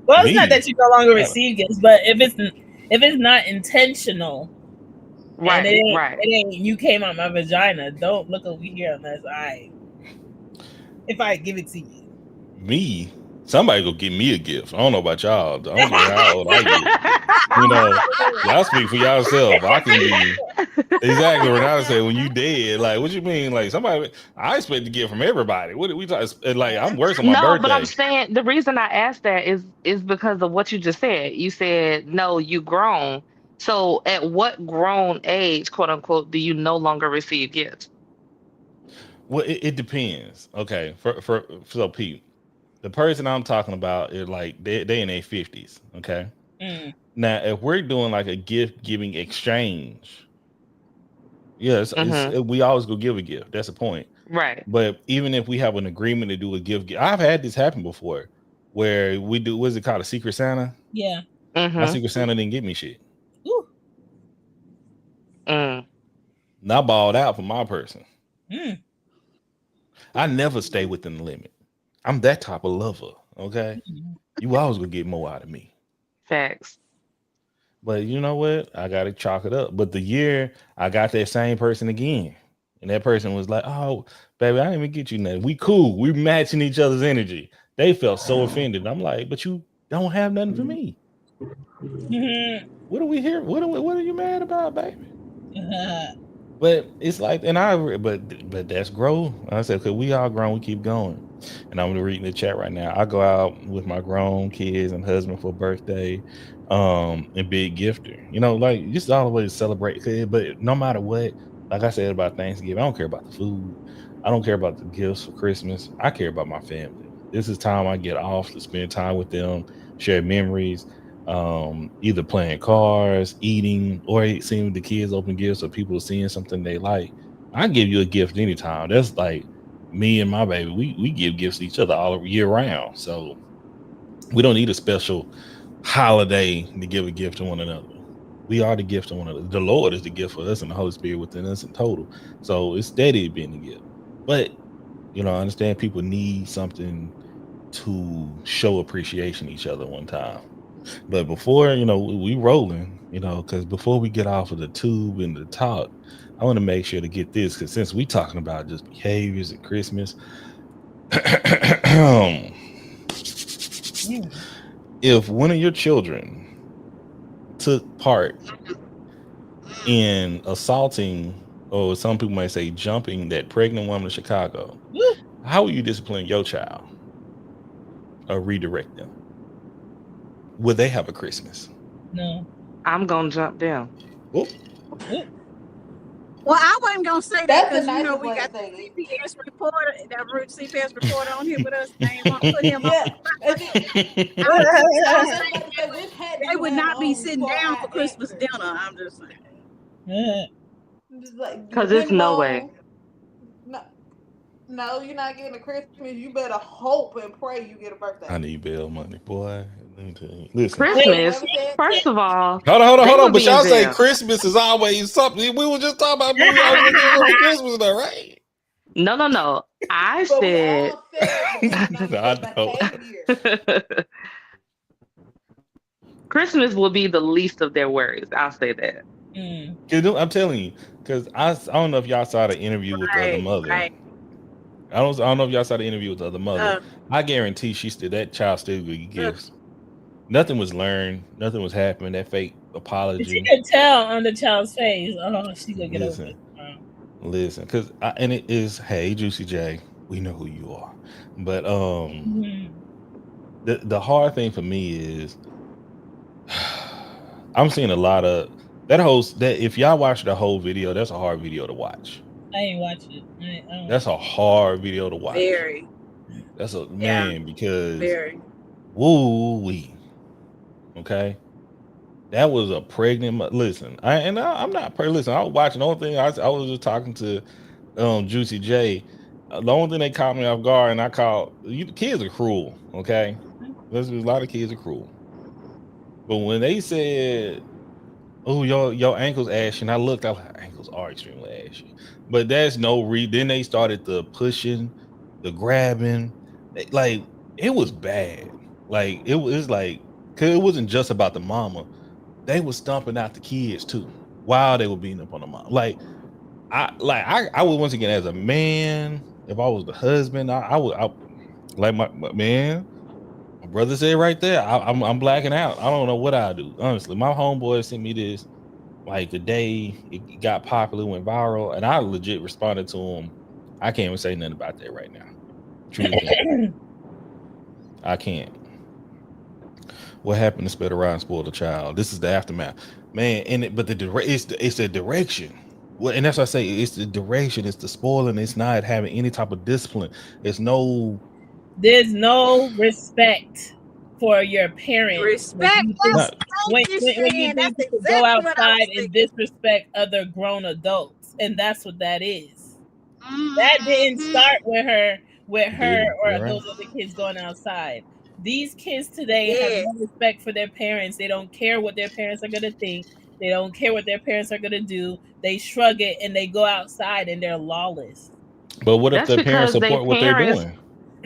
Well, it's not me, that you no longer I- receive gifts, but if it's not intentional and it Right, ain't right. it ain't you came out my vagina, don't look over here unless if I give it to you. me, somebody go get me a gift. I don't know about y'all. I don't care how old I get. Y'all speak for yourself. I can be. Exactly what I said. When you dead, like, what you mean? Like, somebody, I expect to get from everybody. What did we talk? Like, I'm worse on my No, but I'm birthday. saying the reason I asked that is because of what you just said. You said no, you grown. So at what grown age, quote unquote, do you no longer receive gifts? Well, it depends. Okay, for so Pete, the person I'm talking about is like they in their 50s. Okay, Mm, now if we're doing like a gift giving exchange, yes, Mm-hmm. we always go give a gift. That's the point. Right. But even if we have an agreement to do a gift, I've had this happen before, where we do what's it called, a Secret Santa. yeah. My Mm-hmm. Secret Santa didn't get me shit. Ooh. Mm. And I balled out for my person. Mm. I never stay within the limit. I'm that type of lover. Okay, you always gonna get more out of me. Facts. But you know what? I gotta chalk it up. But the year I got that same person again, and that person was like, "Oh, baby, I didn't even get you nothing. We cool. We matching each other's energy." They felt so offended. I'm like, "But you don't have nothing for me. Mhm. What are we here? What are you mad about, baby?" But it's like, and but that's growth. I said, because we all grown, we keep going. And I'm reading the chat right now. I go out with my grown kids and husband for birthday, and big gifter. Like just all the way to celebrate. But no matter what, like I said about Thanksgiving, I don't care about the food. I don't care about the gifts for Christmas. I care about my family. This is time I get off to spend time with them, share memories, either playing cards, eating, or seeing the kids open gifts or people seeing something they like. I give you a gift anytime. That's like me and my baby. We give gifts to each other all year round. So we don't need a special holiday to give a gift to one another. We are the gift to one another. The Lord is the gift for us and the Holy Spirit within us in total. So it's steady being the gift. But I understand people need something to show appreciation each other one time. But before, we rolling, because before we get off of the tube and the talk, I want to make sure to get this, because since we talking about just behaviors at Christmas, Mm. if one of your children took part in assaulting, or some people might say jumping, that pregnant woman in Chicago, Woo. how will you discipline your child or redirect them? Will they have a Christmas? No. I'm gonna jump down. Well, Woo. Well, I wasn't gonna say that That's the because you know nicest we way to got the say it. CPS reporter, CPS reporter on here with us. I ain't want to put him on. Yeah, and then, I'm just I was saying just about to say this had to they be would hammer not be on sitting before down I for Christmas answer. dinner. I'm just saying. Just like Cause it's wing no way. bone. No, no, you're not getting a Christmas. You better hope and pray you get a birthday. I need bail money, boy. Let me tell you. Listen. I ain't Christmas, never said first of all, Hold they on. would But be in y'all say jail. Christmas is always something. We were just talking about we always gonna give them Christmas though, right? No. I But we said all said I the know. behavior. Christmas will be the least of their worries. I'll say that. I'm telling you, because I don't know if y'all saw the interview with the other mother. Right. I don't know if y'all saw the interview with the other mother. Uh, I guarantee that child still gonna get gifts. Nothing was learned. Nothing was happening. That fake But apology. you could tell on the child's face. Oh, she gonna get over Listen, because and it is, hey, Juicy J, we know who you are, but the hard thing for me is I'm seeing a lot of that. If y'all watch the whole video, that's a hard video to watch. I ain't watch it. That's a hard video to watch. very. That's a man because Very. woo wee. Okay. That was a pregnant. Listen, I'm not. Listen, I was watching. The only thing I was just talking to Juicy J. The only thing they caught me off guard, and I called you. The kids are cruel. Okay, there's a lot of kids are cruel. But when they said, "Oh, your ankles ashy," and I looked, I was like, ankles are extremely ashy. But that's no reason. Then they started the pushing, the grabbing. Like it was bad. Like it was like, cause it wasn't just about the mama. They were stomping out the kids too while they were beating up on the mom. I would, once again, as a man, if I was the husband, I would like my man. My brother said right there, I'm blacking out. I don't know what I do. Honestly, my homeboy sent me this like the day it got popular, went viral, and I legit responded to him. I can't even say nothing about that right now. Truly can't. I can't. What happened to spit around and spoil the child? This is the aftermath, man. But it's the direction. Well, and that's what I say. It's the direction. It's the spoiling. It's not having any type of discipline. There's no respect for your parents. Respect. When you think you could go outside and disrespect other grown adults, and that's what that is. That didn't start with her or those other kids going outside. These kids today have no respect for their parents. They don't care what their parents are gonna think. They don't care what their parents are gonna do. They shrug it and they go outside and they're lawless. But what if the parents support what they're doing?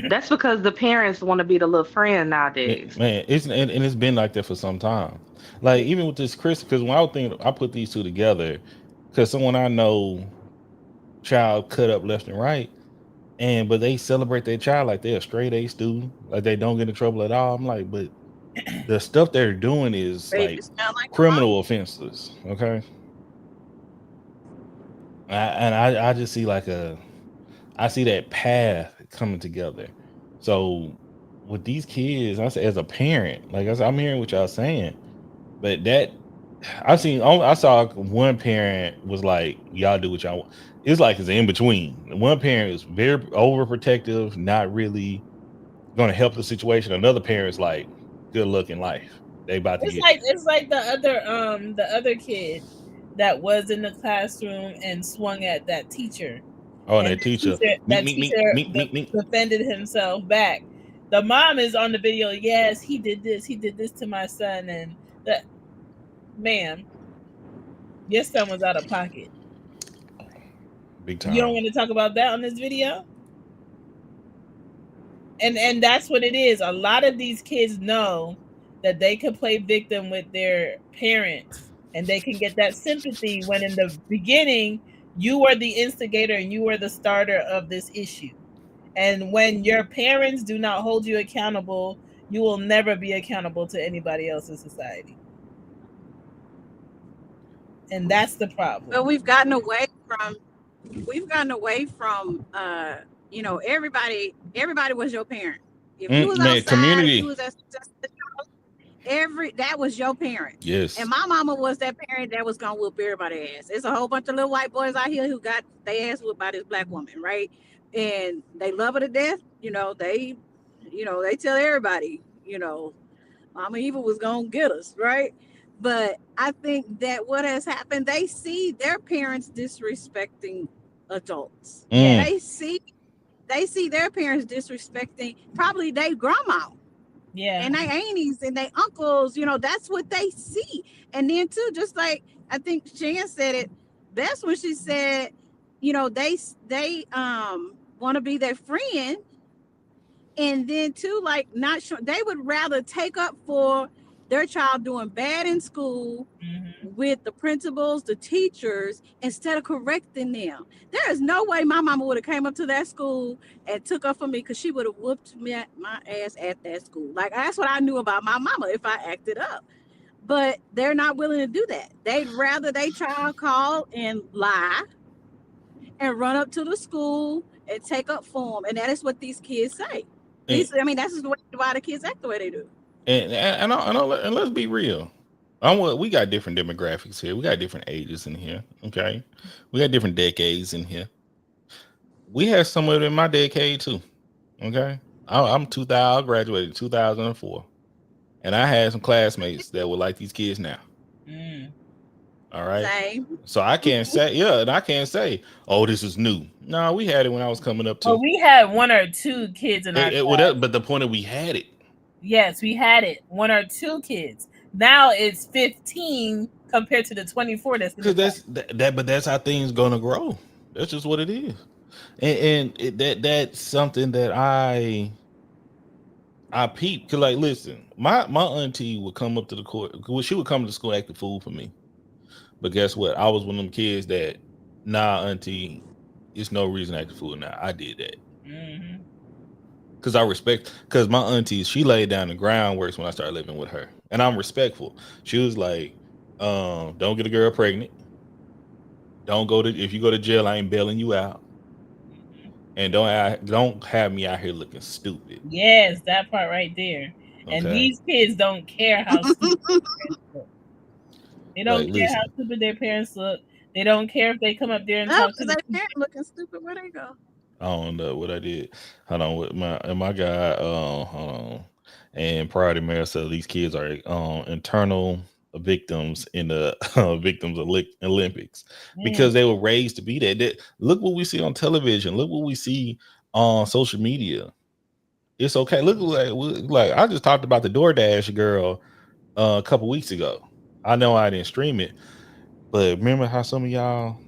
That's because the parents want to be the little friend nowadays. Man, it's been like that for some time. Like even with this Chris, because when I put these two together, because someone I know, child cut up left and right, but they celebrate their child like they're a straight A student, like they don't get in trouble at all. I'm like, but the stuff they're doing is like criminal offenses. Okay. I just see I see that path coming together. So with these kids, I say as a parent, like I said, I'm hearing what y'all saying, but I saw one parent was like, y'all do what y'all want. It's like it's in between. One parent is very overprotective, not really going to help the situation. Another parent's like, good luck in life. They about to get you. It's like the other kid that was in the classroom and swung at that teacher. Oh, and that teacher defended himself back. The mom is on the video. Yes, he did this to my son, and that, ma'am, your son was out of pocket. Big time. You don't want to talk about that on this video? And that's what it is. A lot of these kids know that they can play victim with their parents and they can get that sympathy when in the beginning you were the instigator and you were the starter of this issue. And when your parents do not hold you accountable, you will never be accountable to anybody else in society. And that's the problem. But we've gotten away from everybody was your parent. If you was outside, community. you was at That was your parent. And Yes. my mama was that parent that was gonna whoop everybody's ass. It's a whole bunch of little white boys out here who got their ass whooped by this black woman, right? And they love her to death. They tell everybody, Mama Eva was gonna get us, right? But I think that what has happened, they see their parents disrespecting adults. Yeah. Mm. They see their parents disrespecting probably their grandma Yeah. and they aunties and they uncles, that's what they see. And then too, just like I think Shan said it best when she said, they want to be their friend, and then too, like not sure they would rather take up for their child doing bad in school Hmm. with the principals, the teachers, instead of correcting them. There is no way my mama would have came up to that school and took up for me because she would have whooped my ass at that school. Like that's what I knew about my mama if I acted up. But they're not willing to do that. They'd rather they child call and lie and run up to the school and take up for them. And that is what these kids say. And That's just why the kids act the way they do. and let's be real. We got different demographics here. We got different ages in here. Okay, we got different decades in here. We had someone in my decade too. Okay, I'm 2000, graduated 2004, and I had some classmates that were like these kids now. Mm. All right, Same. so I can't say and I can't say, oh, this is new. No, we had it when I was coming up Well, too. we had one or two kids in our class. But the point of we had it. Yes, we had it. One or two kids. Now it's 15 compared to the 24 that's in the Because class. but that's how things gonna grow. That's just what it is, that's something that I peep. Cause like, listen, my auntie would come up to the court. Well, she would come to school act the fool for me. But guess what? I was one of them kids that, nah, auntie, it's no reason to act the fool. Now I did that Hmm. because I respect. Because my auntie, she laid down the groundwork when I started living with her, and I'm respectful. She was like, don't get a girl pregnant. Don't go to if you go to jail, I ain't bailing you out. And don't have me out here looking stupid. Yes, that part right there. And Okay. these kids don't care how stupid their parents look. They Like, don't care how listen, stupid their parents look. They don't care if they come up there and Oh, talk to because the they teacher. parent looking stupid. Where they go? I don't know what I did. Hold on, with my guy. Hold on. And prior to Maricel, these kids are internal victims in the victims of Olympics because Mm. they were raised to be that. Look what we see on television. Look what we see on social media. It's okay. Look like I just talked about the DoorDash girl a couple weeks ago. I know I didn't stream it, but remember how some of y'all,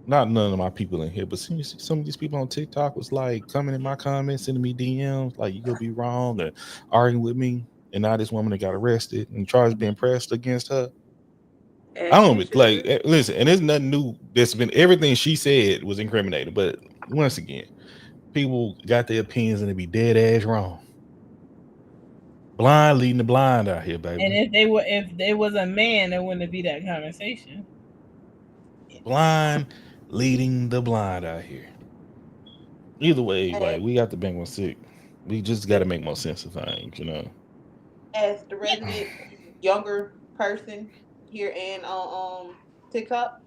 not none of my people in here, but some of these people on TikTok was like coming in my comments, sending me DMs, like you could be wrong, or arguing with me. And now this woman that got arrested and charges being pressed against her. I As she don't like should. listen, and there's nothing new. That's been everything she said was incriminating. But once again, people got their opinions and they be dead ass wrong. Blind leading the blind out here, And baby. if they was a man, there wouldn't be that conversation. Blind leading the blind out here. Either way, As, like we got to make one sick. We just got to make more sense of things. as the resident younger person here and on TikTok,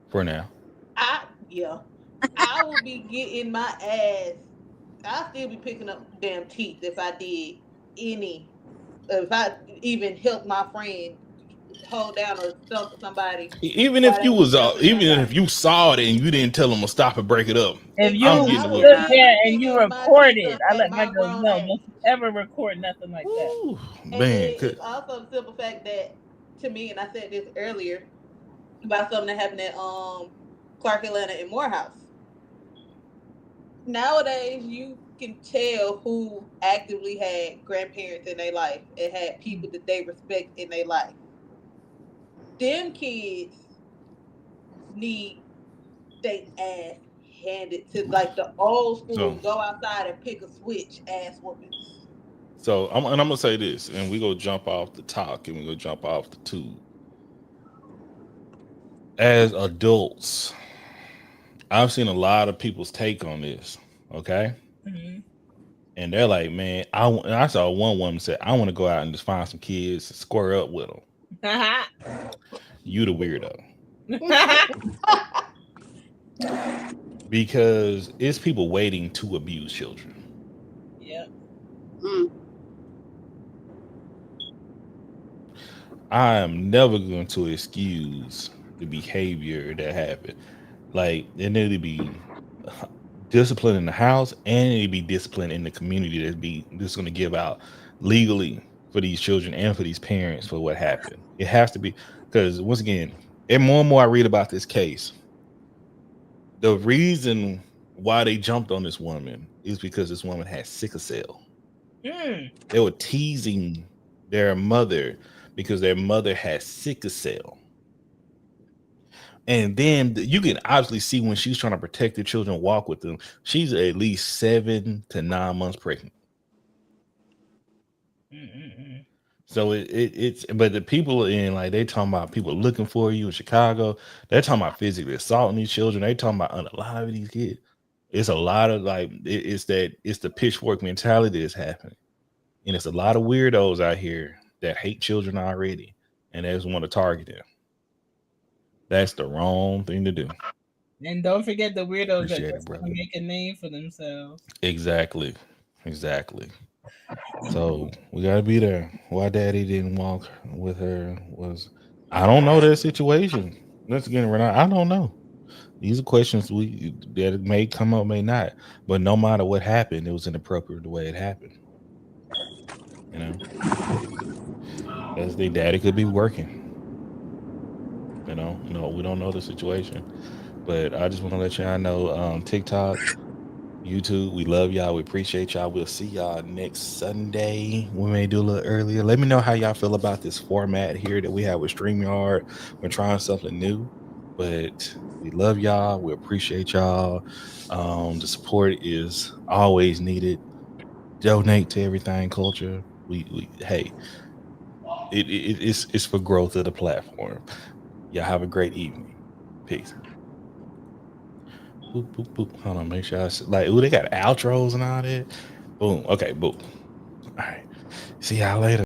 For now, yeah, I will be getting my ass. I'll still be picking up damn teeth if I did any, if I even helped my friend hold down or stump somebody while they was stumping even if somebody. you saw it and you didn't tell them to stop and break it up, If If you I'm I, getting I a will stood whooping. Yeah. still there be and you getting my teeth recorded, up I at let my my girls grown know, ass. don't you ever record nothing like that. Woo, And man, then it's also the simple fact that to me, and I said this earlier about something that happened at Clark Atlanta and Morehouse. Nowadays, you can tell who actively had grandparents in their life and had people that they respect in their life. Them kids need they ass handed to like the old so school go outside and pick a switch ass whoopings. I'm gonna say this, and we go jump off the talk, and we go jump off the tube. As adults, I've seen a lot of people's take on this. Okay, Hmm. And they're like, man, and I saw one woman say, I want to go out and just find some kids, square up with them. You the weirdo. Because it's people waiting to abuse children. Yep. Mm. I am never going to excuse the behavior that happened. Like, there need to be discipline in the house, and it need to be discipline in the community that's going to give out legally for these children and for these parents for what happened. It has to be, because once again, and more and more I read about this case, the reason why they jumped on this woman is because this woman had sickle cell. Mm. They were teasing their mother because their mother had sickle cell. And then you can obviously see when she's trying to protect the children, walk with them, she's at least 7 to 9 months pregnant. Mm-mm-mm. So it's but the people in, like, they talking about people looking for you in Chicago. They're talking about physically assaulting these children. They talking about unaliving these kids. It's a lot of, like, it's the pitchfork mentality that's happening. And it's a lot of weirdos out here that hate children already, and they just want to target them. That's the wrong thing to do. And don't forget the weirdos that Appreciate it, just want to brother. make a name for themselves. Exactly. Exactly. So we gotta be there. Why daddy didn't walk with her was, I don't know that situation. Let's get it right. I don't know. These are questions we that may come up, may not. But no matter what happened, it was inappropriate the way it happened. You know, because their daddy could be working. No, we don't know the situation. But I just want to let y'all know, TikTok, YouTube, we love y'all. We appreciate y'all. We'll see y'all next Sunday. We may do a little earlier. Let me know how y'all feel about this format here that we have with StreamYard. We're trying something new, but we love y'all. We appreciate y'all. The support is always needed. Donate to Everything Culture. We hey, it's for growth of the platform. Y'all have a great evening. Peace. Boop, boop, boop. Hold on, make sure like, ooh, they got outros and all that. Boom. Okay, boom. All right. See y'all later.